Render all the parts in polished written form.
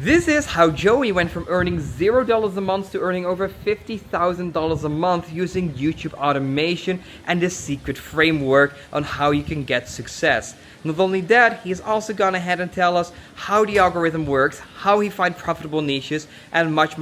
This is how Joey went from earning $0 a month to earning over $50,000 a month using YouTube automation and the secret framework on how you can get success. Not only that, he's also gone ahead and tell us how the algorithm works, how he finds profitable niches, and much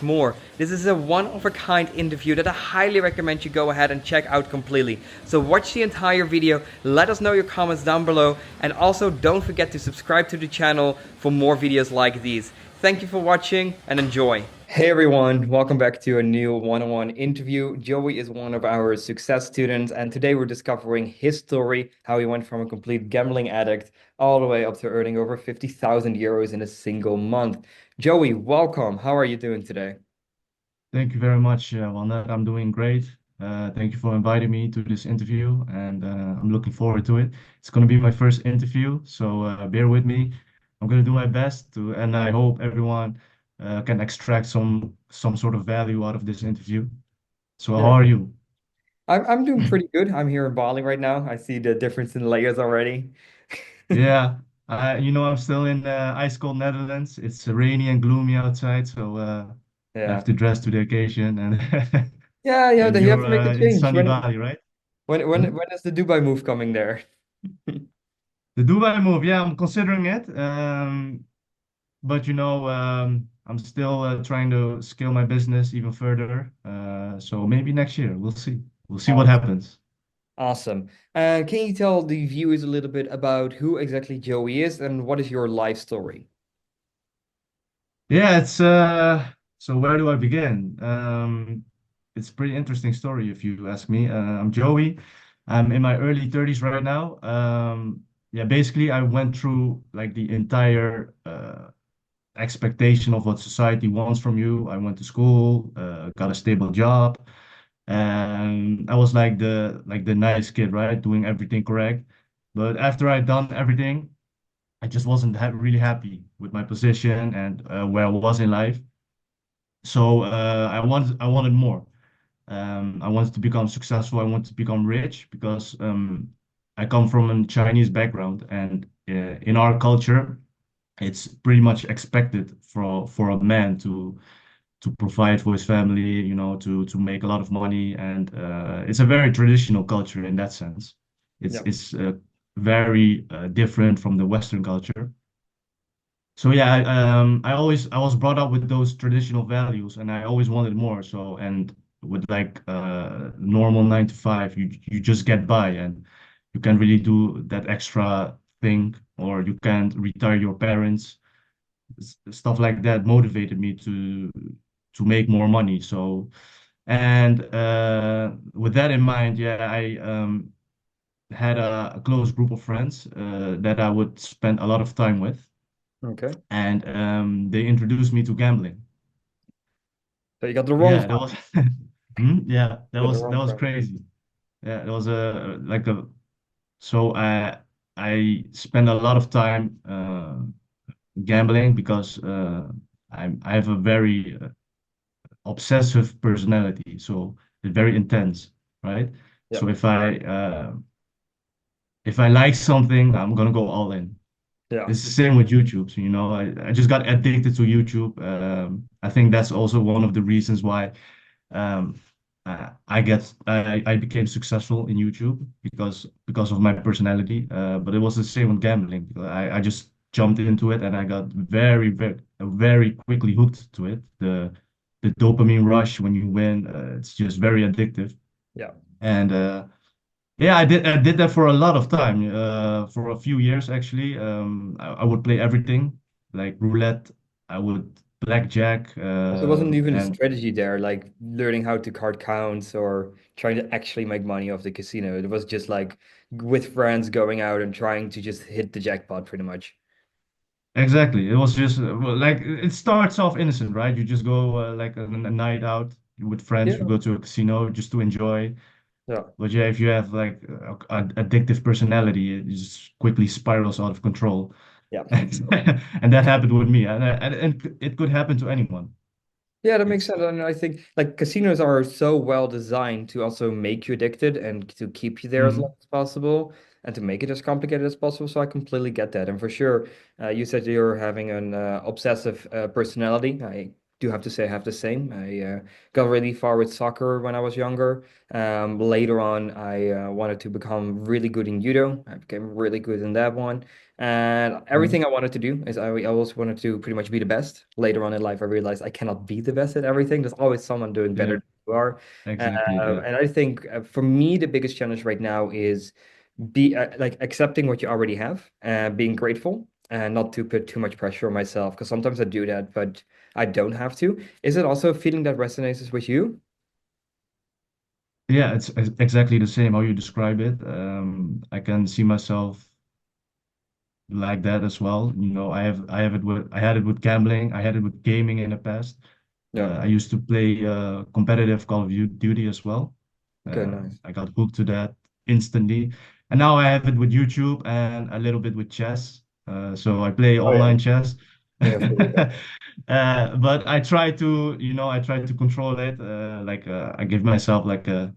more. This is a one-of-a-kind interview that I highly recommend you go ahead and check out completely. So watch the entire video, let us know your comments down below, and also don't forget to subscribe to the channel for more videos like these. Thank you for watching and enjoy. Hey everyone, welcome back to a new one-on-one interview. Joey is one of our success students, and today we're discovering his story, how he went from a complete gambling addict all the way up to earning over 50,000 euros in a single month. Joey, welcome. How are you doing today? Thank you very much, Wanda. I'm doing great. Thank you for inviting me to this interview, and I'm looking forward to it. It's going to be my first interview, so bear with me. I'm going to do my best to, and I hope everyone can extract some sort of value out of this interview. So how Yeah. are you? I'm doing pretty good. I'm here in Bali right now. I see the difference in layers already. Yeah, I'm still in ice cold Netherlands. It's rainy and gloomy outside, so I have Yeah. to dress to the occasion. And Yeah, and you have you're to make a in change. sunny Bali, right? Hmm? When is the Dubai move coming there? The Dubai move, yeah, I'm considering it. But I'm still trying to scale my business even further. So maybe next year, we'll see. We'll see what Awesome. happens. Awesome. Can you tell the viewers a little bit about who exactly Joey is and what is your life story? Yeah, it's so where do I begin? It's a pretty interesting story if you ask me. I'm Joey. I'm in my early 30s right now. Yeah, basically I went through like the entire expectation of what society wants from you. I went to school, got a stable job, and I was like the nice kid, right? Doing everything correct. But after I'd done everything, I just wasn't ha really happy with my position and where I was in life. So I wanted more. I wanted to become successful. I wanted to become rich because I come from a Chinese background, and in our culture, it's pretty much expected for a man to provide for his family, to make a lot of money, and it's a very traditional culture in that sense. It's Yeah. it's very different from the Western culture. So yeah, I was brought up with those traditional values, and I always wanted more. So and with like normal 9 to 5, you just get by, and you can really do that extra thing, or you can't retire your parents. Stuff like that motivated me to make more money. So and with that in mind, yeah, I had a close group of friends that I would spend a lot of time with, Okay. and they introduced me to gambling. So you got the wrong Yeah, that friend. was yeah, that You got the was that wrong was friend. crazy. Yeah, it was a like a so I spent a lot of time gambling because I have a very obsessive personality, so it's very intense, right? Yeah. So if I like something, I'm gonna go all in. Yeah. It's the same with YouTube. So, I just got addicted to YouTube. I think that's also one of the reasons why um, I became successful in YouTube because of my personality. But it was the same with gambling. I just jumped into it and I got very quickly hooked to it. The dopamine rush when you win, it's just very addictive. Yeah. And yeah, I did that for a lot of time. For a few years actually. I would play everything like roulette. I would blackjack, So it wasn't even a and strategy there, like learning how to card counts or trying to actually make money off the casino. It was just like with friends going out and trying to just hit the jackpot pretty much. exactly. It was just well, like it starts off innocent, right? You just go like a night out with friends. You Yeah. go to a casino just to enjoy. Yeah. But yeah, if you have like an addictive personality, it just quickly spirals out of control. Yeah. And that happened with me, and it could happen to anyone. Yeah, that makes It's sense. And I think like casinos are so well designed to also make you addicted and to keep you there as long Mhm. as possible. and to make it as complicated as possible. So I completely get that. And for sure, you said you're having an obsessive personality. I do have to say I have the same. I got really far with soccer when I was younger. Later on, I wanted to become really good in judo. I became really good in that one. And Mm. everything I wanted to do is I also wanted to pretty much be the best. Later on in life, I realized I cannot be the best at everything. There's always someone doing better Yeah, than you are. exactly. Yeah. And I think for me, the biggest challenge right now is be like accepting what you already have, being grateful, and not to put too much pressure on myself. Because sometimes I do that, but I don't have to. Is it also a feeling that resonates with you? Yeah, it's exactly the same how you describe it. I can see myself like that as well. I had it with gambling, I had it with gaming in the past. Yeah. I used to play competitive Call of Duty as well. Okay, nice. I got hooked to that instantly. And now I have it with YouTube and a little bit with chess. So I play Oh yeah. online chess. Yeah, of course. But I try to control it. I give myself like a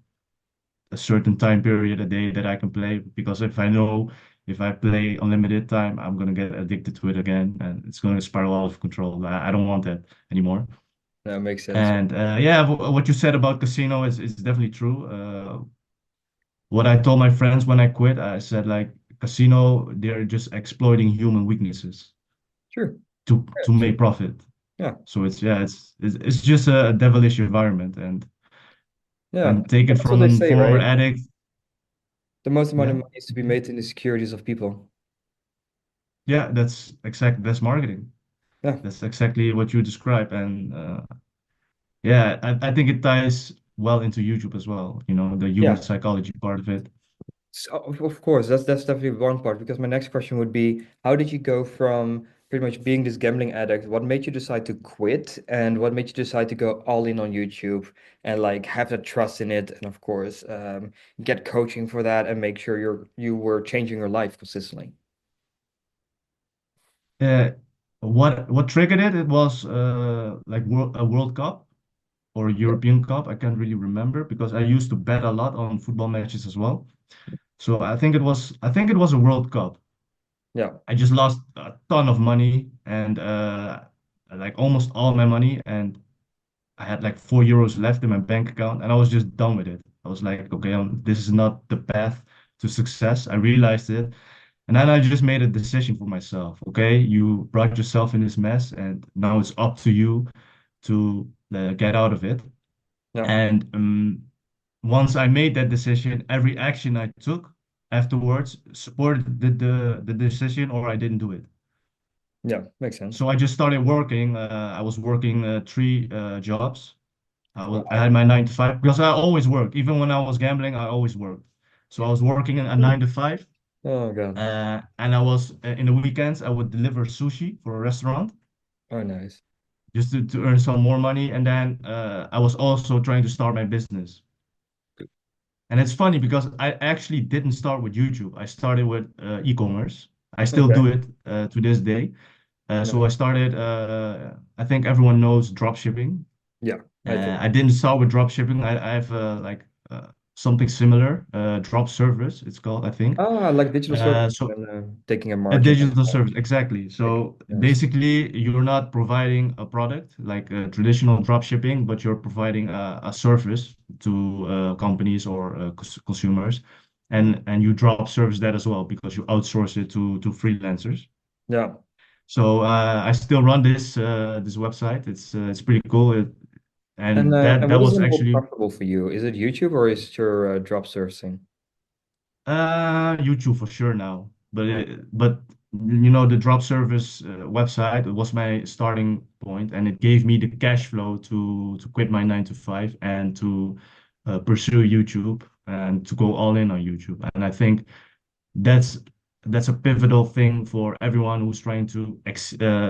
certain time period a day that I can play because if I know if I play unlimited time, I'm gonna get addicted to it again and it's gonna spiral out of control. I don't want that anymore. That makes sense. And yeah, what you said about casino is definitely true. What I told my friends when I quit, I said like casino, they're just exploiting human weaknesses True. to Yeah, make profit. yeah, So it's just a devilish environment. yeah. And take it That's what they from say, former right? addict. The most amount of Yeah, money is to be made in the securities of people. yeah, that's marketing. Yeah, That's exactly what you describe. And yeah, I think it ties well into YouTube as well, the human yeah. psychology part of it. So, of course, that's definitely one part because my next question would be, how did you go from pretty much being this gambling addict? What made you decide to quit, and what made you decide to go all in on YouTube and like have that trust in it, and of course, get coaching for that and make sure you were changing your life consistently. Uh, what triggered it? It was a World Cup or a Yeah, European Cup. I can't really remember because I used to bet a lot on football matches as well. So I think it was a World Cup. yeah, I just lost a ton of money and like almost all my money, and I had like €4 left in my bank account, and I was just done with it. I was like, okay, this is not the path to success. I realized it, and then I just made a decision for myself. Okay, you brought yourself in this mess, and now it's up to you to get out of it. yeah, And once I made that decision, every action I took afterwards supported the decision, or I didn't do it. yeah. Makes sense. So I just started working. I was working three jobs. I Wow. had my 9 to 5 because I always worked. Even when I was gambling, I always worked. So I was working a 9 to 5, Oh God. and I was in the weekends I would deliver sushi for a restaurant Oh, nice. just to earn some more money. And then I was also trying to start my business. And it's funny because I actually didn't start with YouTube. I started with e-commerce. I still Okay. do it to this day. So I Nice. started, I think everyone knows drop shipping. Yeah, I do. I didn't start with drop shipping. I have something similar, drop service, it's called, I think. Ah, like digital service So and taking a a margin. digital service, exactly. Like, So yes. basically, you're not providing a product like traditional drop shipping, but you're providing a service to companies or consumers, and you drop service that as well because you outsource it to freelancers. Yeah. So I still run this website. It's pretty cool. And And that what is was the more actually profitable for you? Is it YouTube or is it your drop servicing? YouTube for sure now. Oh, But the drop service website, it was my starting point, and it gave me the cash flow to quit my 9 to 5 and to pursue YouTube and to go all in on YouTube. And I think that's that's a pivotal thing for everyone who's trying to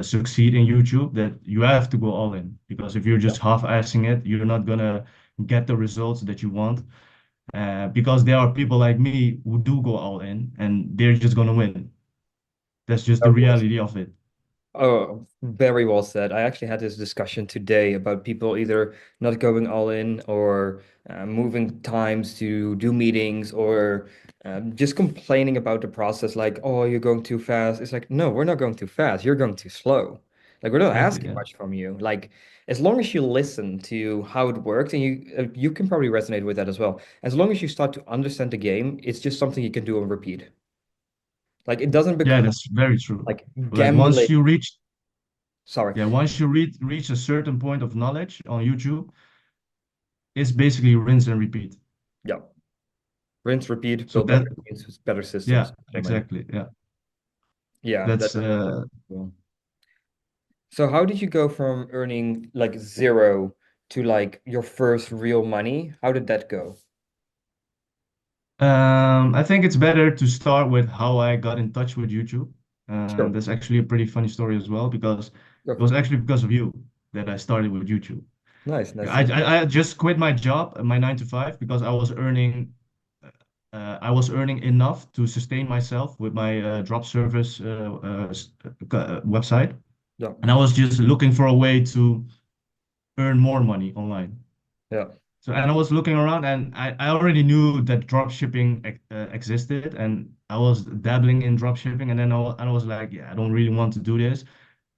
succeed in YouTube, that you have to go all in, because if you're yeah. just half-assing it, you're not gonna get the results that you want. Because there are people like me who do go all in and they're just gonna win. That's just the Of course. reality of it. Oh, very well said. I actually had this discussion today about people either not going all in or moving times to do meetings or just complaining about the process, like, oh, you're going too fast. It's like, no, we're not going too fast. You're going too slow. Like, we're not Exactly. asking Yeah. much from you. Like, as long as you listen to how it works, and you can probably resonate with that as well. As long as you start to understand the game, it's just something you can do and repeat. Like, it doesn't Yeah, become that's very true. like Like gambling. once you reach, Sorry. yeah, once you reach a certain point of knowledge on YouTube, it's basically rinse and repeat. Yeah. Rinse, repeat, So build better that, teams, better yeah, systems, better money. exactly. Yeah. Yeah, That's cool. So how did you go from earning like zero to like your first real money? How did that go? I think it's better to start with how I got in touch with YouTube. Sure. That's actually a pretty funny story as well because Go it for was it. actually because of you that I started with YouTube. Nice, nice I, to hear. I, I just quit my job, my 9 to 5, because I was earning enough to sustain myself with my drop service website, Yeah, and I was just looking for a way to earn more money online. yeah. So, and I was looking around, and I already knew that drop shipping existed, and I was dabbling in drop shipping, and then I was like, yeah, I don't really want to do this.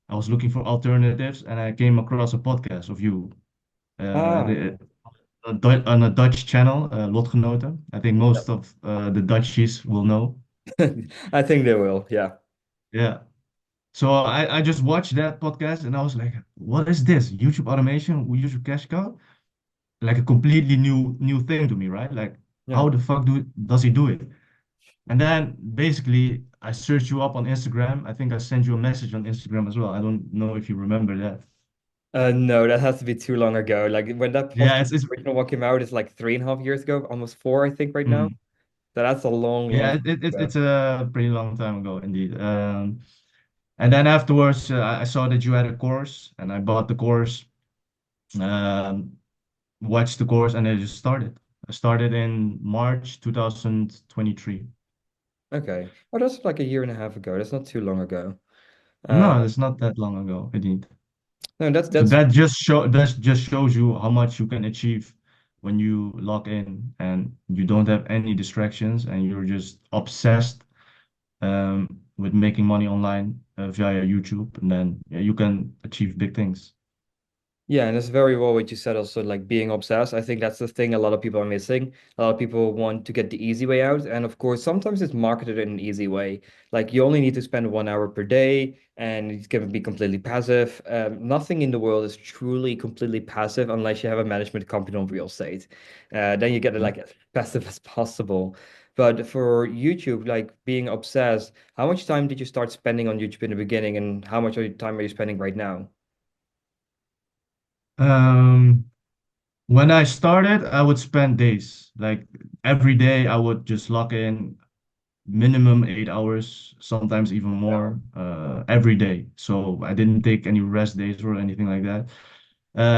I was looking for alternatives, and I came across a podcast of you, Ah, the, on a Dutch channel, Lotgenoten. I think most of the Dutchies will know. yeah. I think they will. Yeah. Yeah. So I just watched that podcast, and I was like, what is this? YouTube automation, YouTube cash cow? Like a completely new thing to me, right? Like, Yeah. how the fuck does he do it? And then basically I searched you up on Instagram. I think I sent you a message on Instagram as well. I don't know if you remember that. No, that has to be too long ago. Like when that Yeah, podcast original one came out, it's like 3.5 years ago, almost four, I think, right now. mm, So that's a long, long yeah, time it's ago. a pretty long time ago indeed. And then afterwards, I saw that you had a course, and I bought the course, um, watched the course, and I just started. I started in March 2023. Okay. Oh, that's like a year and a half ago. That's not too long ago. Uh, No, it's not that long ago, indeed. no, So that's that just shows you how much you can achieve when you log in and you don't have any distractions and you're just obsessed with making money online via YouTube, and then yeah, you can achieve big things. Yeah, and it's very well what you said also, like being obsessed. I think that's the thing a lot of people are missing. A lot of people want to get the easy way out. And of course, sometimes it's marketed in an easy way. Like you only need to spend 1 hour per day and it's going to be completely passive. Nothing in the world is truly completely passive unless you have a management company on real estate. Then you get it Yeah. like as passive as possible. But for YouTube, like being obsessed, how much time did you start spending on YouTube in the beginning and how much of your time are you spending right now? Um, when I started, I would spend days. Like every day, I would just log in minimum 8 hours, sometimes even more, every day. So I didn't take any rest days or anything like that.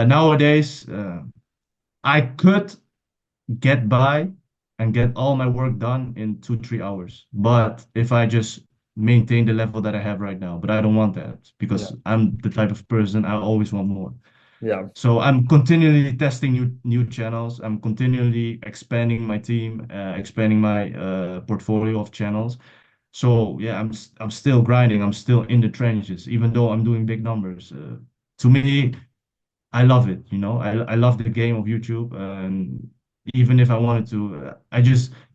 Nowadays, I could get by and get all my work done in 2, 3 hours. But if I just maintain the level that I have right now, but I don't want that Yeah. because I'm the type of person I always want more. Yeah. So I'm continually testing new channels. I'm continually expanding my team, expanding my portfolio of channels. So yeah, I'm still grinding. I'm still in the trenches, even though I'm doing big numbers. To me, I love it, you know. I love the game of YouTube, and even if I wanted to,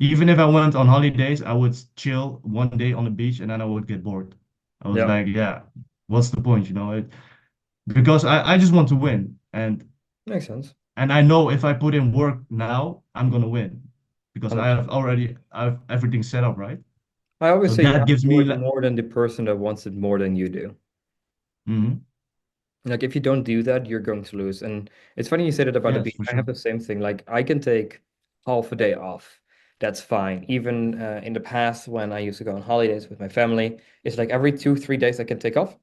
even if I went on holidays, I would chill one day on the beach, and then I would get bored. I was Yeah. like, yeah, what's the point, you know? Because I just want to win, Makes sense. and I know if I put in work now, I'm gonna win because 100%. I've everything set up, right? I always So say you that have to gives do me it like, more than the person that wants it more than you do. mhm. Like if you don't do that, you're going to lose. And it's funny you said it about the Yes, beach. for I have sure. the same thing. Like I can take half a day off. That's fine. Even in the past when I used to go on holidays with my family, it's like every 2, 3 days I can take off.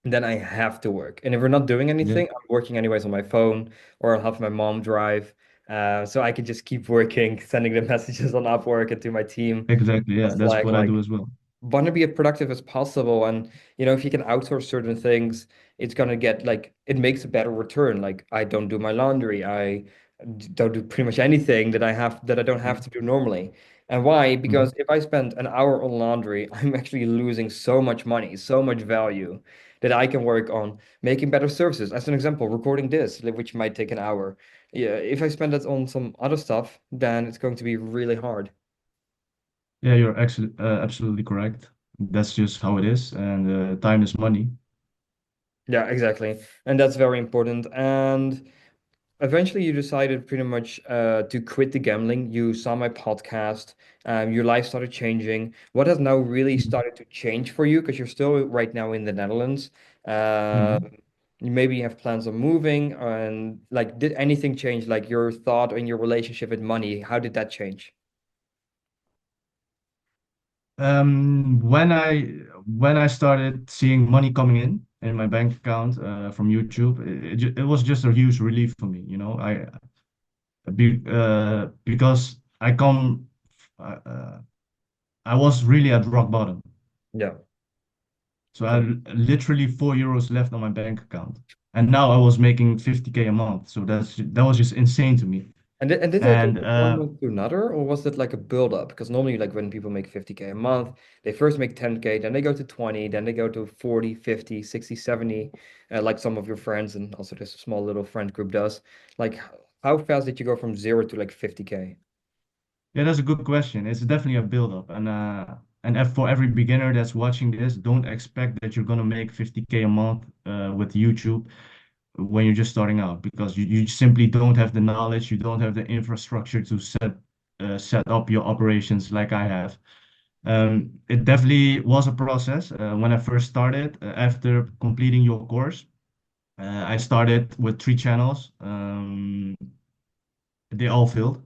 And then I have to work. And if we're not doing Yeah, anything, I'm working anyways on my phone or I'll have my mom drive. So I can just keep working, sending the messages on Upwork and to my team exactly. on Yeah, that's Slack, what I do like as well. want to be as productive as possible. And, if you can outsource certain things, it's going to get like, it makes a better return. Like, I don't do my laundry. I don't do pretty much anything that I don't have to do normally. And why? Mhm. Because if I spend an hour on laundry, I'm actually losing so much money, so much value that I can work on making better services. As an example, recording this, which might take an hour. Yeah, if I spend that on some other stuff, then it's going to be really hard. Yeah, you're actually absolutely correct. That's just how it is, and time is money. Yeah, exactly. And that's very important. And eventually you decided pretty much to quit the gambling. You saw my podcast, your life started changing. What has now really Mhm. started to change for you? Because you're still right now in the Netherlands. Mhm. Maybe you have plans on moving, and like, did anything change, like your thought and your relationship with money? How did that change? When I started seeing money coming in my bank account from YouTube, it was just a huge relief for me. Because I was really at rock bottom. Yeah. So I Okay. had literally €4 left on my bank account, and now I was making 50K a month. So that was just insane to me. And did that go And from one month to another, or was it like a build up? Because normally, like when people make 50K a month, they first make 10K, then they go to 20, then they go to 40, 50, 60, 70, like some of your friends, and also this small little friend group does. Like, how fast did you go from zero to like 50K? Yeah, that's a good question. It's definitely a build-up, for every beginner that's watching this, don't expect that you're gonna make 50K a month with YouTube when you're just starting out because you simply don't have the knowledge, you don't have the infrastructure to set up your operations like I have. It definitely was a process. When I first started, after completing your course, I started with 3 channels. They all failed.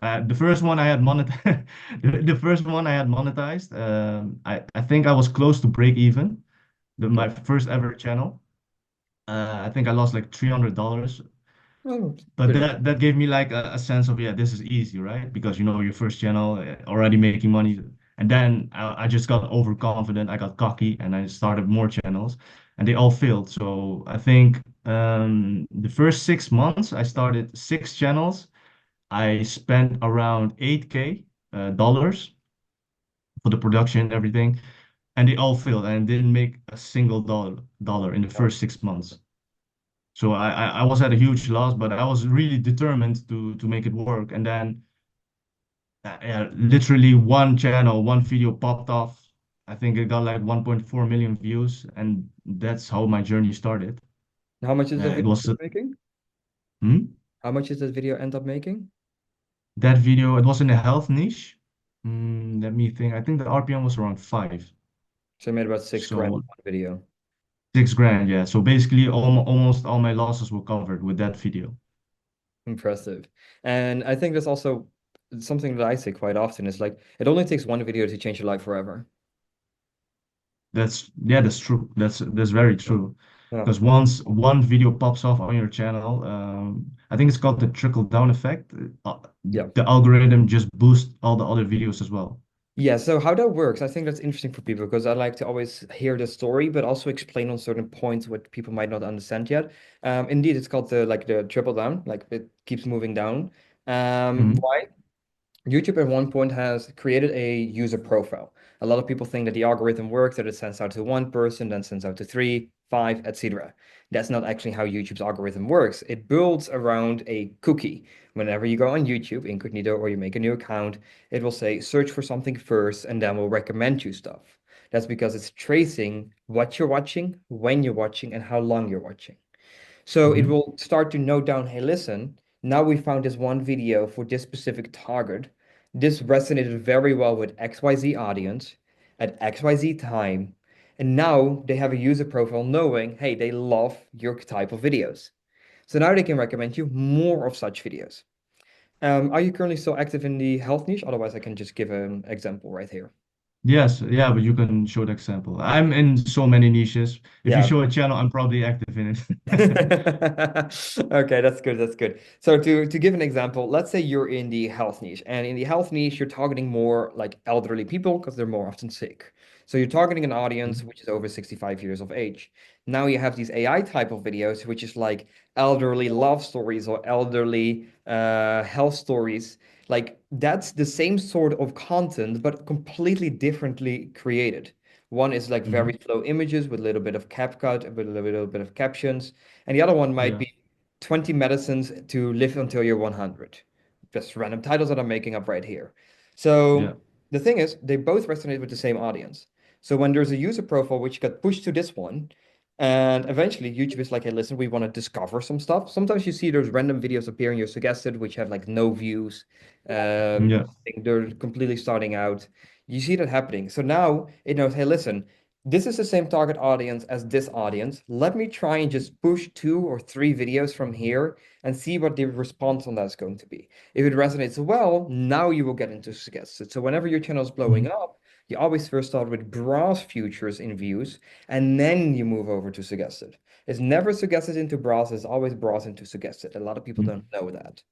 The first one I had monetized. The first one I had monetized. I think I was close to break even. Yeah. My first ever channel. I think I lost like $300, Oh, but pretty. that gave me like a sense of, yeah, this is easy, right? Because your first channel already making money, and then I just got overconfident. I got cocky, and I started more channels, and they all failed. So I think the first 6 months I started 6 channels. I spent around 8K dollars for the production and everything, and they all failed and didn't make a single dollar in the Yeah. first 6 months. So I was at a huge loss, but I was really determined to make it work. And then yeah, literally one channel, one video popped off. I think it got like 1.4 million views, and that's how my journey started. How much is that It video was making? hmm? How much is that video end up making? That video. It was in the health niche. Let me think. I think the RPM was around 5. So I made about 6 grand on So one video. 6 grand, yeah. So basically, almost all my losses were covered with that video. Impressive. And I think that's also something that I say quite often is like, it only takes one video to change your life forever. That's true. That's very true. Yeah. Because once one video pops off on your channel, I think it's called the trickle down effect. Yeah. The algorithm just boosts all the other videos as well. Yeah, so how that works, I think that's interesting for people because I like to always hear the story, but also explain on certain points what people might not understand yet. Indeed, it's called the triple down, like it keeps moving down. Mhm. Why? YouTube at one point has created a user profile. A lot of people think that the algorithm works, that it sends out to one person, then sends out to three, five, etc. That's not actually how YouTube's algorithm works. It builds around a cookie. Whenever you go on YouTube, incognito, or you make a new account, it will say search for something first and then will recommend you stuff. That's because it's tracing what you're watching, when you're watching, and how long you're watching. So it Mhm. will start to note down, hey, listen, now we found this one video for this specific target. This resonated very well with XYZ audience at XYZ time. And now they have a user profile knowing, hey, they love your type of videos. So now they can recommend you more of such videos. Are you currently still active in the health niche? Otherwise, I can just give an example right here. Yes, yeah, but you can show the example. I'm in so many niches. If you Yeah. show a channel, I'm probably active in it. Okay, that's good. That's good. So to give an example, let's say you're in the health niche, and in the health niche, you're targeting more like elderly people because they're more often sick. So you're targeting an audience which is over 65 years of age. Now you have these AI type of videos, which is like elderly love stories or elderly health stories. Like that's the same sort of content, but completely differently created. One is like very Hmm. slow images with a little bit of CapCut, with a little bit of captions, and the other one might Yeah. be 20 medicines to live until you're 100. Just random titles that I'm making up right here. Yeah. So the thing is, they both resonate with the same audience. So when there's a user profile which got pushed to this one, and eventually YouTube is like, hey, listen, we want to discover some stuff. Sometimes you see those random videos appear in your suggested, which have like no views. Yeah. They're completely starting out. You see that happening. So now it knows, hey, listen, this is the same target audience as this audience. Let me try and just push 2 or 3 videos from here and see what the response on that is going to be. If it resonates well, now you will get into suggested. So whenever your channel is blowing Mhm. up, you always first start with browse futures in views, and then you move over to suggested. It's never suggested into browse, it's always browse into suggested. A lot of people don't know that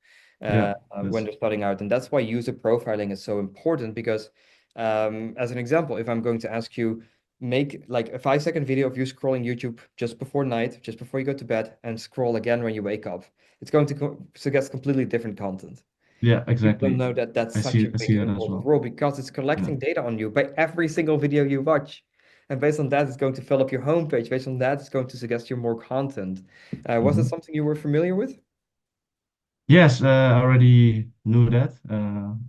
Yeah. when That's they're starting out. And that's why user profiling is so important because, as an example, if I'm going to ask you, make like a 5-second video of you scrolling YouTube just before night, just before you go to bed, and scroll again when you wake up, it's going to suggest completely different content. yeah, People don't exactly. know that that's I such a see I big see that as important well. role because it's Yeah. collecting data on you by every single video you watch. And based on that, it's going to fill up your homepage. Based on that, it's going to suggest you more content. Was that Mhm. something you were familiar with? Yes, I already knew that.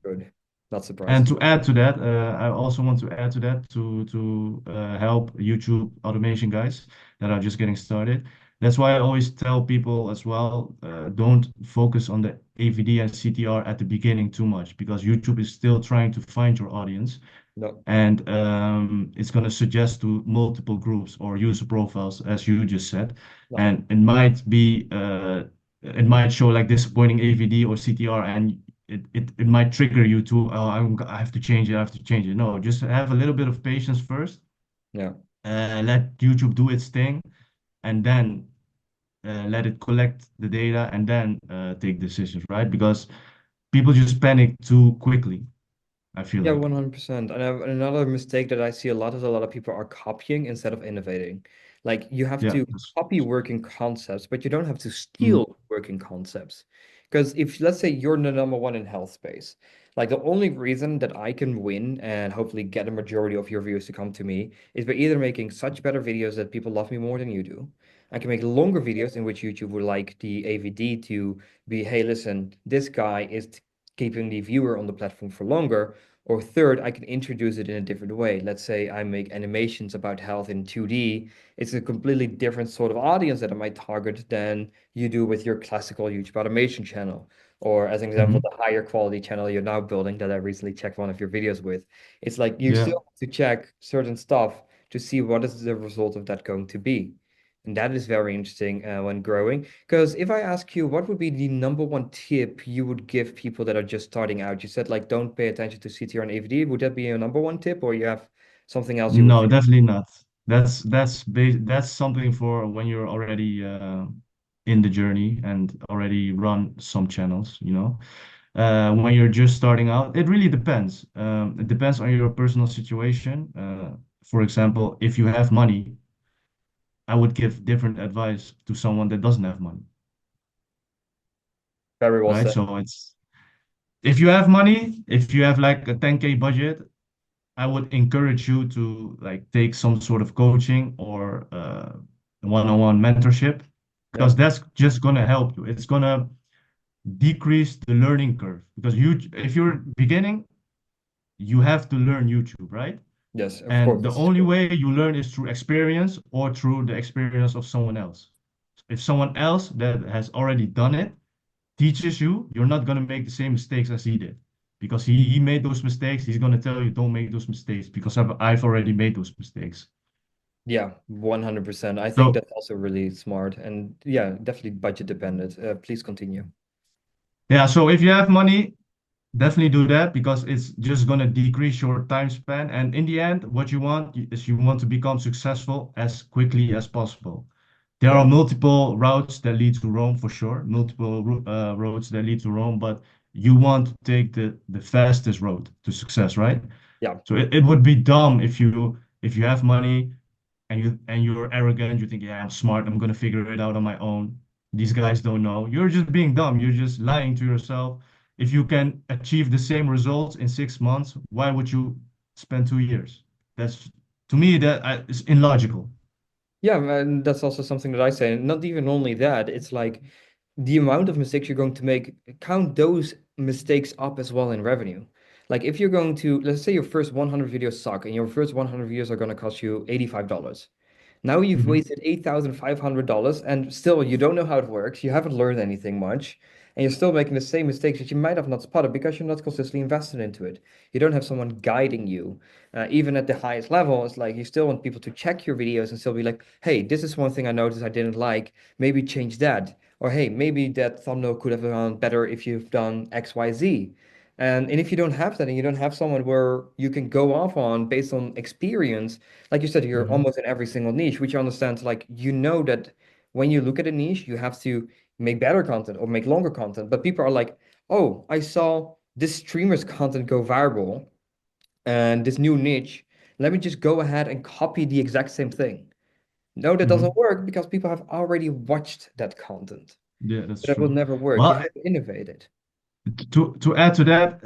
Good. Not And surprised. to add to that, I also want to add to that to help YouTube automation guys that are just getting started. That's why I always tell people as well, don't focus on the AVD and CTR at the beginning too much because YouTube is still trying to find your audience No, and it's going to suggest to multiple groups or user profiles, as you just said, no. and it might show like disappointing AVD or CTR, and it might trigger you to, oh, I have to change it, I have to change it. No, just have a little bit of patience first, Yeah. let YouTube do its thing, and then let it collect the data, and then take decisions, right? Because people just panic too quickly, I feel Yeah, like. 100%. And another mistake that I see a lot is a lot of people are copying instead of innovating. Like you have Yeah, to copy working concepts, but you don't have to mm, steal working concepts. Because if let's say you're the number one in health space, like the only reason that I can win and hopefully get a majority of your viewers to come to me is by either making such better videos that people love me more than you do. I can make longer videos in which YouTube would like the AVD to be, hey, listen, this guy is keeping the viewer on the platform for longer. Or third, I can introduce it in a different way. Let's say I make animations about health in 2D. It's a completely different sort of audience that I might target than you do with your classical YouTube automation channel. Or as an example, mhm, the higher quality channel you're now building that I recently checked one of your videos with. It's like you yeah. still have to check certain stuff to see what is the result of that going to be. And that is very interesting when growing. Because if I ask you, what would be the number one tip you would give people that are just starting out? You said like don't pay attention to CTR and AVD. Would that be your number one tip, or you have something else you would No, say? definitely not. That's something for when you're already in the journey and already run some channels, you know. When you're just starting out, it really depends. It depends on your personal situation. For example, if you have money, I would give different advice to someone that doesn't have money, Very well right? said. So it's if you have money, if you have like a 10K budget, I would encourage you to like take some sort of coaching or one-on-one mentorship Yeah. because that's just gonna help you. It's gonna decrease the learning curve because if you're beginning, you have to learn YouTube, right? Yes, of course, And the this is only true. way you learn is through experience or through the experience of someone else. If someone else that has already done it teaches you, you're not going to make the same mistakes as he did. Because he made those mistakes, he's going to tell you don't make those mistakes because I've already made those mistakes. Yeah, 100%. I think So, that's also really smart. And yeah, definitely budget dependent. Please continue. yeah, so if you have money, definitely do that because it's just going to decrease your time span. And in the end, what you want is you want to become successful as quickly as possible. There are Yeah. multiple routes that lead to Rome for sure, multiple roads that lead to Rome, but you want to take the fastest road to success, right? Yeah. So it would be dumb if you if you have money and you're arrogant, you think, yeah, I'm smart, I'm gonna figure it out on my own. These guys don't know. You're just being dumb. You're just lying to yourself. If you can achieve the same results in 6 months, why would you spend 2 years? That's to me is illogical. Yeah, and that's also something that I say. And not even only that, it's like the amount of mistakes you're going to make, count those mistakes up as well in revenue. Like if you're going to, let's say your first 100 videos suck and your first 100 videos are going to cost you $85. Now you've Hmm. wasted $8,500 and still you don't know how it works. You haven't learned anything much. And you're still making the same mistakes that you might have not spotted because you're not consistently invested into it. You don't have someone guiding you. Even at the highest level, it's like you still want people to check your videos and still be like, hey, this is one thing I noticed I didn't like. Maybe change that. Or hey, maybe that thumbnail could have gone better if you've done XYZ. And if you don't have that and you don't have someone where you can go off on based on experience, like you said, you're Hmm. almost in every single niche, which you understand, like you know that when you look at a niche, you have to make better content or make longer content. But people are like, oh, I saw this streamer's content go viral and this new niche. Let me just go ahead and copy the exact same thing. No, that doesn't Hmm. work because people have already watched that content. Yeah, that's That will true. never work. You Well, have to innovate it. to add to that,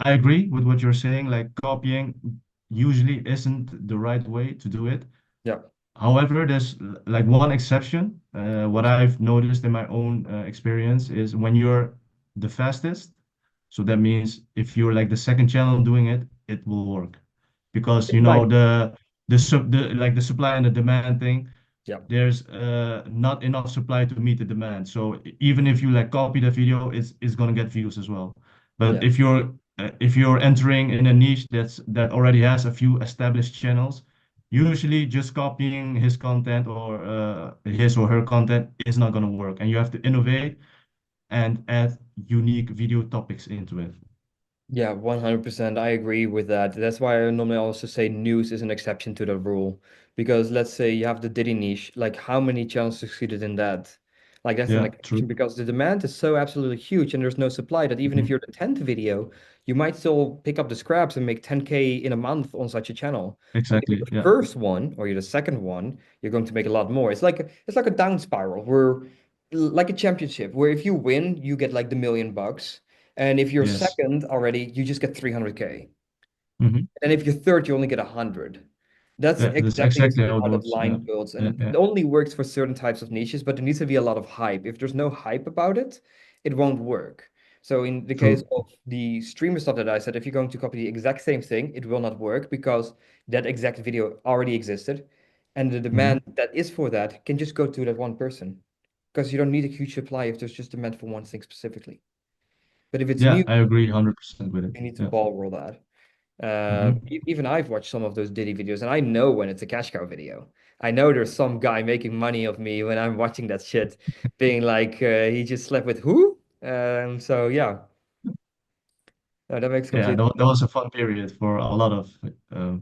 I agree with what you're saying. Like copying usually isn't the right way to do it. Yeah. However, there's like one exception. What I've noticed in my own experience is when you're the fastest. So that means if you're like the second channel doing it, it will work because you Like, know the supply and the demand thing. yeah, There's not enough supply to meet the demand. So even if you like copy the video, it's gonna get views as well. But yeah. if you're entering in a niche that already has a few established channels, usually just copying his content or his or her content is not gonna work, and you have to innovate and add unique video topics into it. Yeah, 100%. I agree with that. That's why I normally also say news is an exception to the rule. Because let's say you have the Diddy niche, like how many channels succeeded in that? Like that's an Yeah, exception true. because the demand is so absolutely huge and there's no supply that even if Mhm. you're the 10th video, you might still pick up the scraps and make 10K in a month on such a channel. And if you're Exactly. the Yeah. first one or you're the second one, you're going to make a lot more. It's like a down spiral where like a championship where if you win, you get like the $1 million. And if you're Yes. second already, you just get 300K. Hmm. And if you're third, you only get 100. That's Yeah, that's exactly the exactly same how it how that works. Yeah. line builds. Yeah. And Yeah. it only works for certain types of niches, but there needs to be a lot of hype. If there's no hype about it, it won't work. So in the case True. of the streamer stuff that I said, if you're going to copy the exact same thing, it will not work because that exact video already existed. And the demand Hmm. that is for that can just go to that one person. Because you don't need a huge supply if there's just demand for one thing specifically. But if it's Yeah, new, I agree 100% with it. you need to Yeah. ball roll that. Hmm. Even I've watched some of those Diddy videos, and I know when it's a cash cow video. I know there's some guy making money of me when I'm watching that shit, being like, he just slept with who? So yeah, no, that makes Yeah, complete that was a fun period for a lot of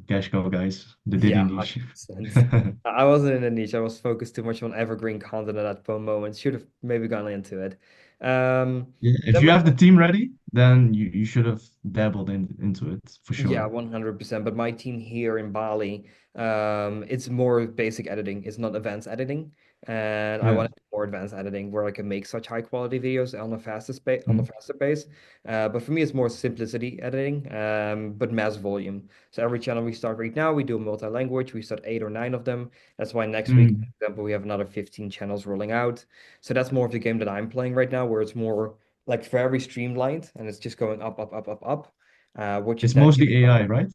cash cow guys, the Diddy yeah, niche. 100%. I wasn't in a niche. I was focused too much on evergreen content at that moment. Should have maybe gone into it. Yeah, if Then you my have the team ready, then you should have dabbled into it for Yeah, sure. 100%. But my team here in Bali, it's more basic editing. It's not advanced editing. And I Yeah. wanted more advanced editing where I can make such high quality videos on the fastest pace, on the Mhm. faster pace. But for me, it's more simplicity editing, but mass volume. So every channel we start right now, we do multi-language. We start 8 or 9 of them. That's why next week, for Mm. example, we have another 15 channels rolling out. So that's more of the game that I'm playing right now, where it's more like very streamlined and it's just going up, up, up, up, up, which is It's then mostly AI, right?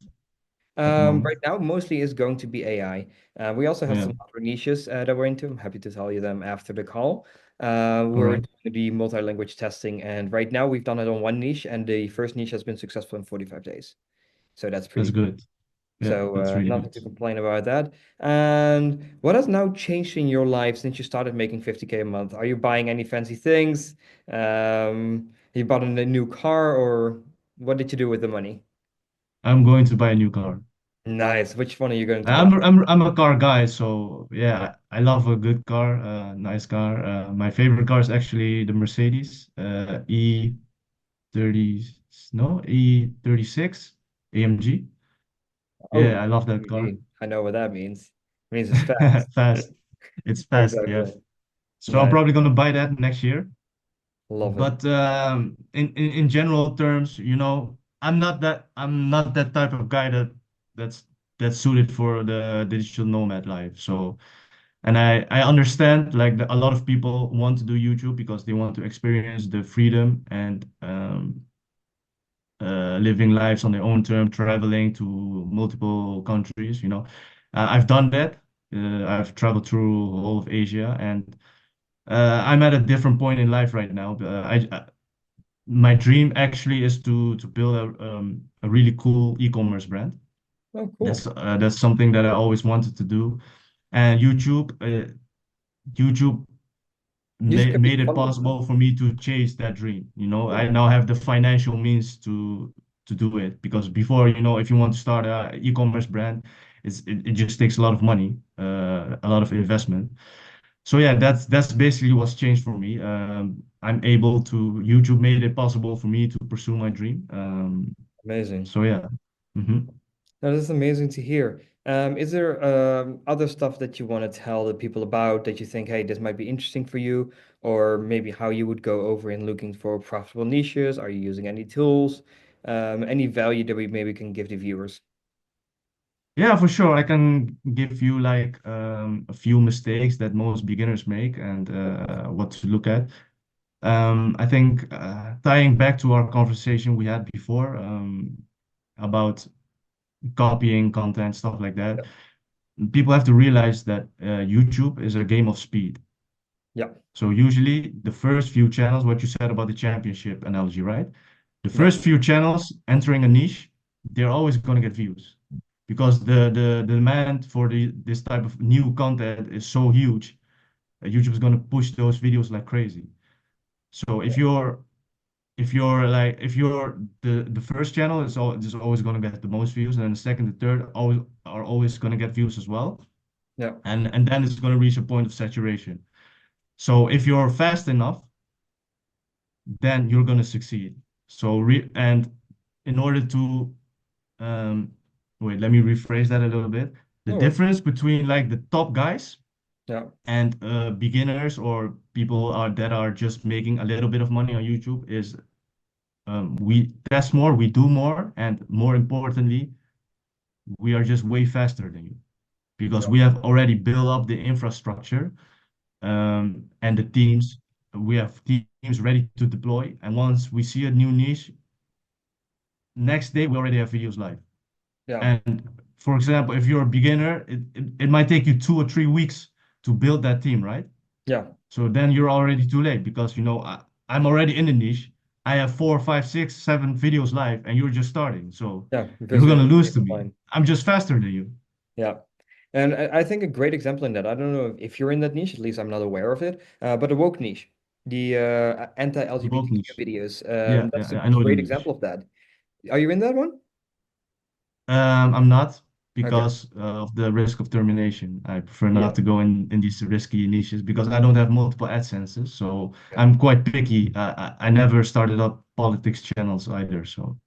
At the moment. right now, mostly is going to be AI. We also have Yeah. some other niches that we're into. I'm happy to tell you them after the call. All We're right. doing the multi-language testing, and right now we've done it on one niche, and the first niche has been successful in 45 days. So that's pretty That's cool. good. Yeah, So that's really nothing good. to complain about that. And what has now changed in your life since you started making 50K a month? Are you buying any fancy things? You bought a new car, or what did you do with the money? I'm going to buy a new car. Nice. Which one are you going to buy? I'm a car guy, so yeah, I love a good car, nice car. My favorite car is actually the Mercedes E30, no, E36 AMG. Oh, Yeah, I love that car. AMG. I know what that means. It means it's fast. Fast. It's fast, yeah. Exactly. So I'm Nice. probably gonna buy that next year. Love it. But in general terms, I'm not that type of guy that's that's suited for the digital nomad life. So and I understand like a lot of people want to do YouTube because they want to experience the freedom and living lives on their own term, traveling to multiple countries, you know. I've done that. I've traveled through all of Asia, and I'm at a different point in life right now. My dream actually is to build a really cool e-commerce brand. Oh, cool. That's something that I always wanted to do, and YouTube Music can be made it fun with that. possible for me to chase that dream. You know, Yeah. I now have the financial means to do it because before, you know, if you want to start a e-commerce brand, it just takes a lot of money, a lot of investment. So yeah, that's basically what's changed for me. I'm able to YouTube made it possible for me to pursue my dream. Amazing. So yeah. hmm Now, this is amazing to hear. Is there other stuff that you want to tell the people about that you think, hey, this might be interesting for you, or maybe how you would go over in looking for profitable niches? Are you using any tools? Any value that we maybe can give the viewers? Yeah, for sure. I can give you like a few mistakes that most beginners make and what to look at. I think tying back to our conversation we had before about copying content, stuff like that, Yeah. people have to realize that YouTube is a game of speed. Yeah. So usually the first few channels, what you said about the championship analogy, right? The Yeah. first few channels entering a niche, they're always going to get views because the demand for this type of new content is so huge. YouTube is going to push those videos like crazy. So if you're the first channel is always going to get the most views, and then the second, the third always are always going to get views as well, Yeah. and then it's going to reach a point of saturation. So if you're fast enough, then you're going to succeed. So and in order to um wait, let me rephrase that a little bit. The No worries. difference between like the top guys Yeah. and beginners or people that are just making a little bit of money on YouTube is we test more, we do more, and more importantly, we are just way faster than you because Yeah. we have already built up the infrastructure and the teams. We have teams ready to deploy, and once we see a new niche, next day we already have videos live. Yeah. And for example, if you're a beginner, it might take you 2 or 3 weeks to build that team, right? Yeah. So then you're already too late because you know I'm already in the niche. I have 4, 5, 6, 7 videos live, and you're just starting. So Yeah. Because you're you're gonna in the lose to me. pipeline. I'm just faster than you. Yeah. And I think a great example in that, I don't know if you're in that niche, at least I'm not aware of it, but the woke niche, the The bulk anti-LGBTQ niche. videos, Yeah, that's a I know the great example niche. of that. Are you in that one? I'm not Okay. because of the risk of termination. I prefer Yeah. not to go in these risky niches because I don't have multiple AdSenses. So Okay. I'm quite picky. I never started up politics channels either. So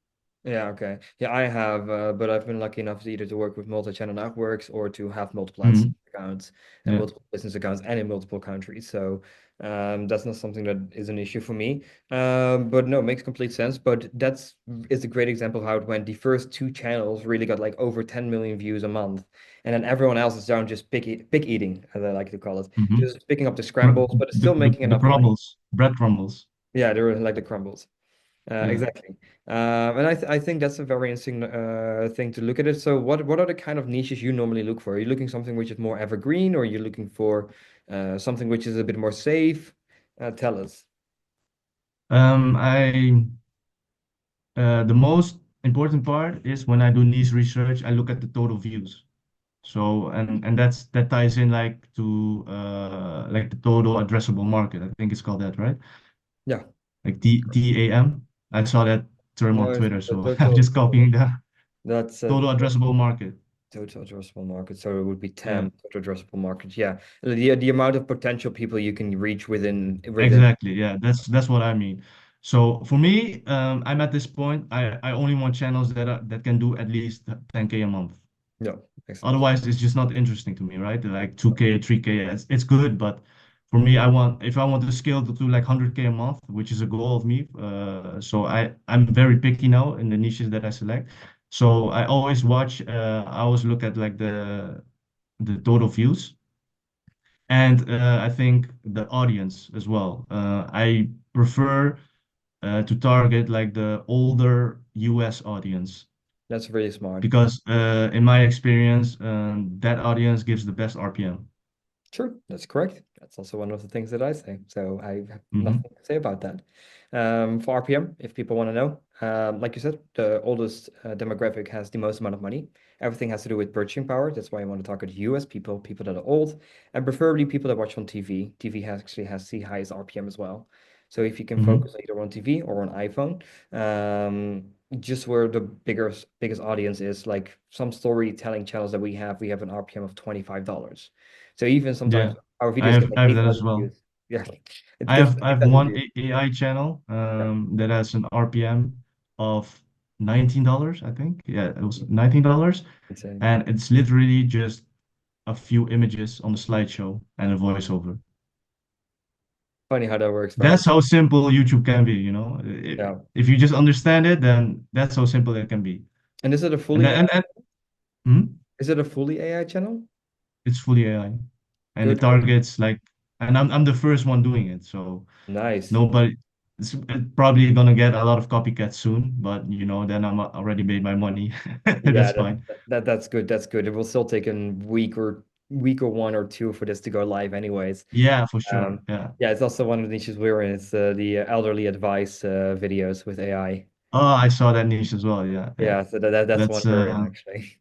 Yeah, okay. Yeah, I have, but I've been lucky enough to either to work with multi-channel networks or to have multiple AdSense mhm, accounts and yeah. multiple business accounts and in multiple countries. So that's not something that is an issue for me. But no, it makes complete sense. But that's is a great example of how it went. The first two channels really got like over 10 million views a month, and then everyone else is down just pick eating, as I like to call it, hmm just picking up the scrambles, but it's still making The enough money. crumbles, bread crumbles. Yeah, they're like the crumbles. Yeah. Exactly. And I think that's a very interesting thing to look at it. So what are the kind of niches you normally look for? Are you looking something which is more evergreen, or are you looking for something which is a bit more safe? Tell us. I the most important part is when I do niche research, I look at the total views. So and that ties in like the total addressable market. I think it's called that, right? Yeah. Like TAM. I saw that term No, on it's Twitter, the so I'm total just copying the that's total addressable market. total addressable market. So it would be Yeah, 10 total addressable market. Yeah. The amount of potential people you can reach within. exactly. Yeah, that's what I mean. So for me, I'm at this point. I only want channels that can do at least 10K a month. Yeah, makes sense. Otherwise, it's just not interesting to me, right? Like 2K, 3K, it's good, but for me, if I want to scale to like 100K a month, which is a goal of me, so I'm very picky now in the niches that I select. So I always look at like the total views, and I think the audience as well. I prefer to target like the older US audience That's really smart. because in my experience, that audience gives the best RPM. True, that's correct. That's also one of the things that I say. So I have Hmm. nothing to say about that. For RPM, if people want to know, like you said, the oldest demographic has the most amount of money. Everything has to do with purchasing power. That's why I want to target US people, people that are old, and preferably people that watch on TV. TV actually has the highest RPM as well. So if you can Hmm. focus either on TV or on iPhone, just where the biggest audience is, like some storytelling channels that we have an RPM of $25. So even sometimes Yeah, our videos get like I have that as 8,000 well. views. Yeah, it gets I have 8,000 one views. AI channel Yeah, that has an RPM of $19, I think. Yeah, it was $19, insane. and it's literally just a few images on the slideshow and a voiceover. Funny how that works, right? That's how simple YouTube can be, you know. Yeah. If you just understand it, then that's how simple it can be. And is it a And fully then, AI? hmm? Is it a fully AI channel? It's fully AI, and it Good, good. targets like, and I'm the first one doing it, so Nice. nobody. It's probably gonna get a lot of copycats soon, but then I'm already made my money. Yeah, That's fine. that's good. That's good. It will still take a week or one or two for this to go live anyways. Yeah, for sure. Um, Yeah. yeah, it's also one of the niches we're in. It's the elderly advice videos with AI. Oh, I saw that niche as well. Yeah, yeah. Yeah, so that's one That's we're in actually.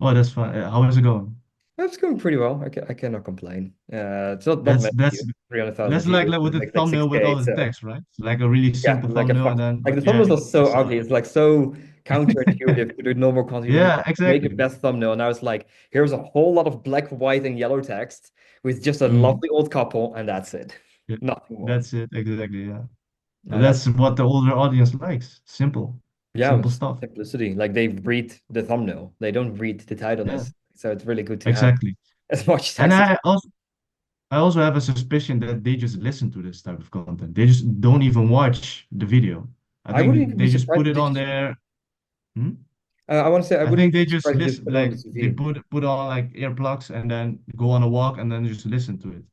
oh, that's fun. How is it going? That's going pretty well. I cannot complain. It's not That's many that's views, 300,000 that's views, like with the like thumbnail with 6K. all the So text, right? It's like a really yeah, simple like a thumbnail, and fuck. then Like but the yeah, thumbnails are I so saw ugly. it. It's like so counterintuitive to the normal content. You Yeah, make a exactly. best thumbnail, and I was like, here's a whole lot of black, white, and yellow text with just a Mm. lovely old couple, and that's it. Yeah, Nothing more. that's it. Exactly. Yeah. No, And that's that's what the older audience likes. Simple, yeah, simple it's stuff. simplicity. Like they read the thumbnail, they don't read the title Yeah, necessarily. So it's really good to have exactly. as much And text as. I also have a suspicion that they just listen to this type of content. They just don't even watch the video. I I wouldn't think even be they just surprised put if it they on just. there. Hmm? I want to say I I wouldn't think even they be just surprised if they just listen, put it on the like they TV. put on like earplugs and then go on a walk and then just listen to it.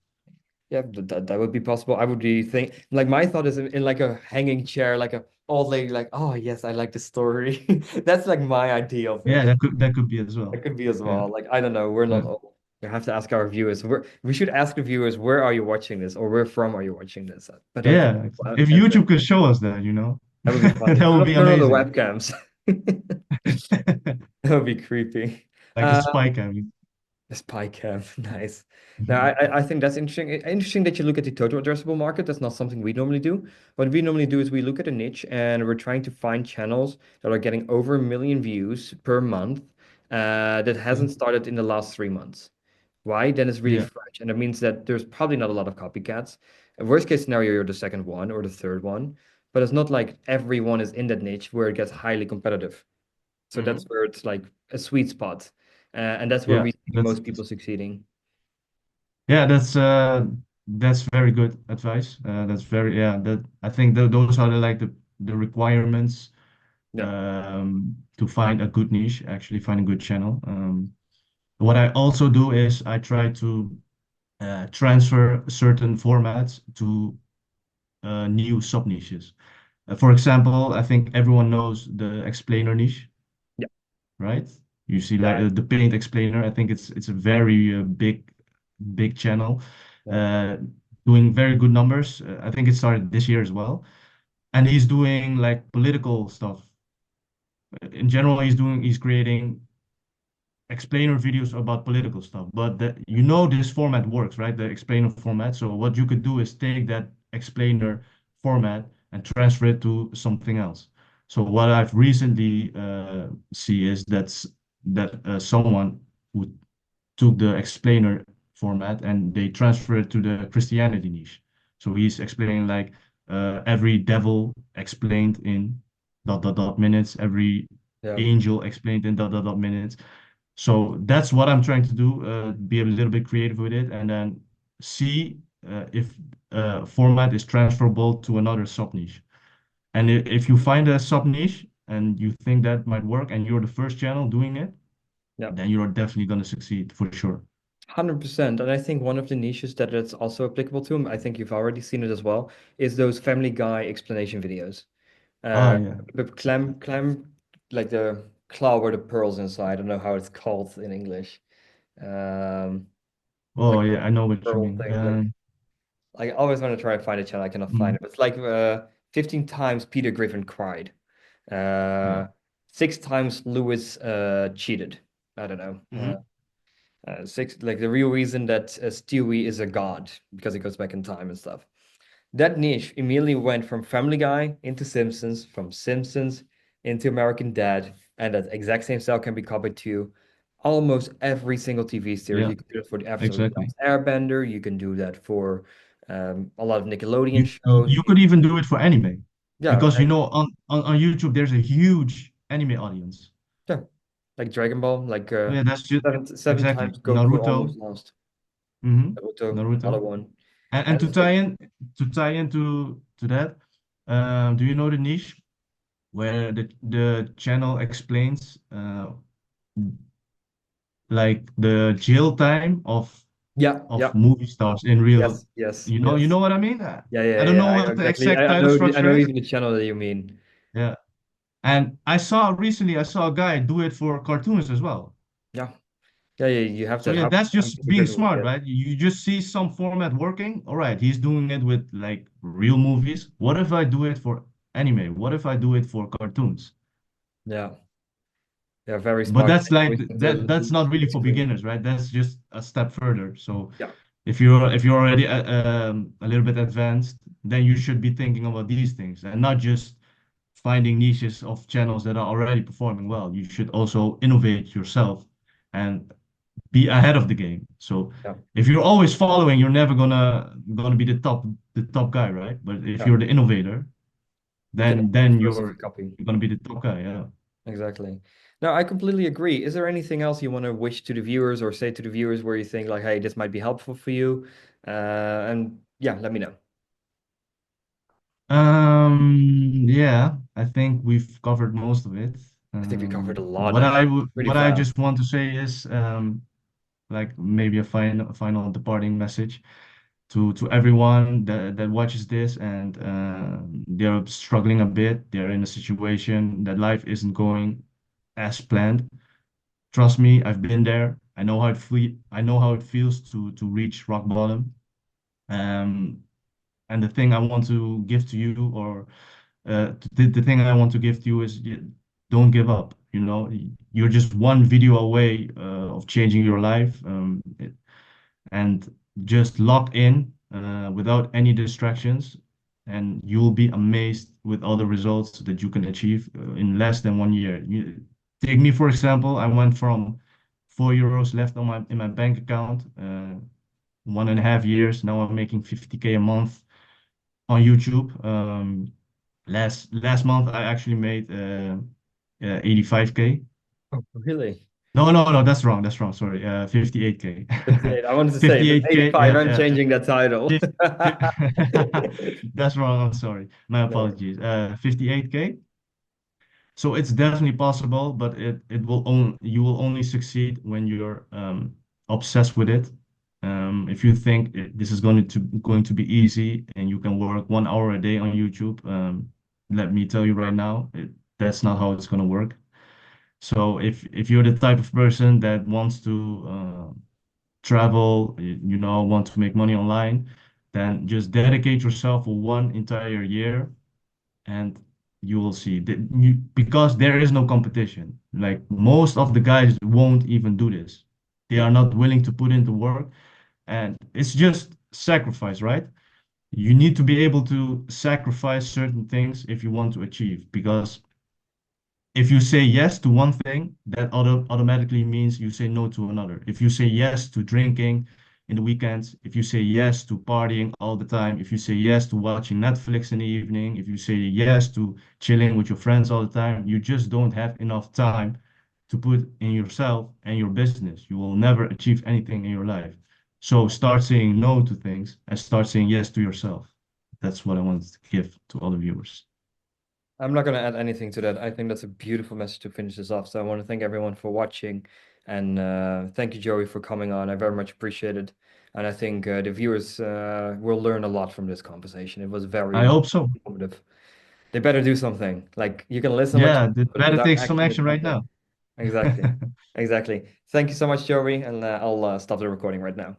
Yeah, that would be possible. I would be think like my thought is in like a hanging chair, like a old lady, like, oh yes, I like the story. That's like my idea of Yeah, it. that could be as That well. could be as Yeah, well. Like I don't know, we're not yeah, old. We have to ask our viewers. We should ask the viewers, where are you watching this, or where from are you watching this? But I think yeah. well, If YouTube could show us that, that would be funny. that would be Turn on the amazing. webcams. That would be creepy. Like a Uh, spy cam. The spy cam, nice. Now, Mhm. I think that's interesting. Interesting that you look at the total addressable market. That's not something we normally do. What we normally do is we look at a niche and we're trying to find channels that are getting over 1 million views per month that Okay. hasn't started in the last 3 months. Why? Then it's really Yeah. fresh. And it means that there's probably not a lot of copycats. Worst case scenario, you're the second one or the third one. But it's not like everyone is in that niche where it gets highly competitive. So that's Hmm. where it's like a sweet spot. And that's where Yeah, we see most people succeeding. yeah, that's very good advice. That's very yeah. That I think those are the requirements Yeah. to find a good niche. Actually, find a good channel. What I also do is I try to transfer certain formats to new sub niches. For example, I think everyone knows the explainer niche, Yeah. right? You see like Yeah. the paint explainer. I think it's a very big channel, Yeah. uh, doing very good numbers. I think it started this year as well, and he's doing like political stuff. In general, he's creating explainer videos about political stuff. But this format works, right? The explainer format. So what you could do is take that explainer format and transfer it to something else. So what I've recently see is that someone who took the explainer format and they transfer it to the Christianity niche. So he's explaining like every devil explained in dot dot dot minutes, every Yeah. angel explained in dot dot dot minutes. So that's what I'm trying to do, be a little bit creative with it, and then see if format is transferable to another sub niche. And if you find a sub niche and you think that might work, and you're the first channel doing it, Yeah. then you're definitely going to succeed for sure. 100%. And I think one of the niches that it's also applicable to, and I think you've already seen it as well, is those Family Guy explanation videos. Oh Uh, yeah. the like the claw where the pearls inside. I don't know how it's called in English. Um, Oh like yeah, I know what you pearl mean. things. Like I always want to try and find a channel. I cannot find Mhm. it. But it's like 15 times Peter Griffin cried. Yeah. Uh, 6 times Lewis cheated. I don't know. Mhm. Six, like the real reason that Stewie is a god because he goes back in time and stuff. That niche immediately went from Family Guy into Simpsons, from Simpsons into American Dad, and that exact same style can be copied to almost every single TV series. Yeah, You can do it for the Avatar: The exactly. Last Airbender. You can do that for a lot of Nickelodeon You shows. you could even do it for anime Yeah, because on YouTube there's a huge anime audience. yeah, like Dragon Ball, like Oh yeah, that's just seven exactly times Goku Naruto. almost lost. Hmm. Naruto, another Naruto. one. And And to it's like, tie into that, do you know the niche where the channel explains like the jail time yeah, of yeah, movie stars in real, yes, yes, you yes. know what I mean? Yeah, yeah, I don't yeah. know I know what the exactly. exact I title know. I structure know is. even the channel that you mean. Yeah. And I saw a guy do it for cartoons as well. Yeah, yeah, yeah. You have So that. yeah, that's How just Peter being Griffin would smart, get. right? You just see some format working. All right, he's doing it with like real movies. What if I do it for anime? What if I do it for cartoons? Yeah, yeah. Very But smart. that's like Always put that's the not really split for screen. beginners, right? That's just a step further. So Yeah, if you're already a little bit advanced, then you should be thinking about these things and not just finding niches of channels that are already performing well. You should also innovate yourself and be ahead of the game. So yeah, if you're always following, you're never gonna be the top guy, right? But if yeah. you're the innovator, You can then be the then first to you're copy. gonna be the top guy. Yeah. Exactly. Now, I completely agree. Is there anything else you want to wish to the viewers or say to the viewers where you think like, hey, this might be helpful for you? And yeah, let me know. Yeah, I think we've covered most of it. I think we covered a lot. What That I was would pretty what I fast. just want to say is like maybe a final departing message to everyone that watches this and they're struggling a bit. They're in a situation that life isn't going as planned. Trust me, I've been there. I know how it feels to reach rock bottom. Um, and the thing I want to give to you, or the thing I want to give to you is don't give up. You know, you're just one video away of changing your life. And just lock in without any distractions, and you'll be amazed with all the results that you can achieve in less than 1 year. Take me, for example, I went from €4 left in my bank account, 1.5 years. Now I'm making 50K a month on YouTube. Last month I actually made 85K. Oh, really? No, that's wrong. That's wrong. Sorry. 58K. 58. I wanted to say, if it's 58K. 85, Yeah, I'm yeah. changing that title. Fif- fif- That's wrong. I'm sorry. My No. apologies. 58K. So it's definitely possible, but it will only you will only succeed when you're obsessed with it. If you think this is going to be easy and you can work 1 hour a day on YouTube, let me tell you right now, that's not how it's going to work. So if you're the type of person that wants to travel, want to make money online, then just dedicate yourself for one entire year and you will see that because there is no competition. Like most of the guys won't even do this. They Yeah, are not willing to put in the work and it's just sacrifice, right? You need to be able to sacrifice certain things if you want to achieve because if you say yes to one thing, that automatically means you say no to another. If you say yes to drinking in the weekends, if you say yes to partying all the time, if you say yes to watching Netflix in the evening, if you say yes to chilling with your friends all the time, you just don't have enough time to put in yourself and your business. You will never achieve anything in your life. So start saying no to things and start saying yes to yourself. That's what I wanted to give to all the viewers. I'm not going to add anything to that. I think that's a beautiful message to finish this off. So I want to thank everyone for watching, and thank you, Joey, for coming on. I very much appreciate it. And I think the viewers will learn a lot from this conversation. It was I very hope so. informative. They better do something. Like you can listen what you Yeah, want, but better without take some action, it's action right nothing. now. Exactly. Exactly. Thank you so much, Joey, and I'll stop the recording right now.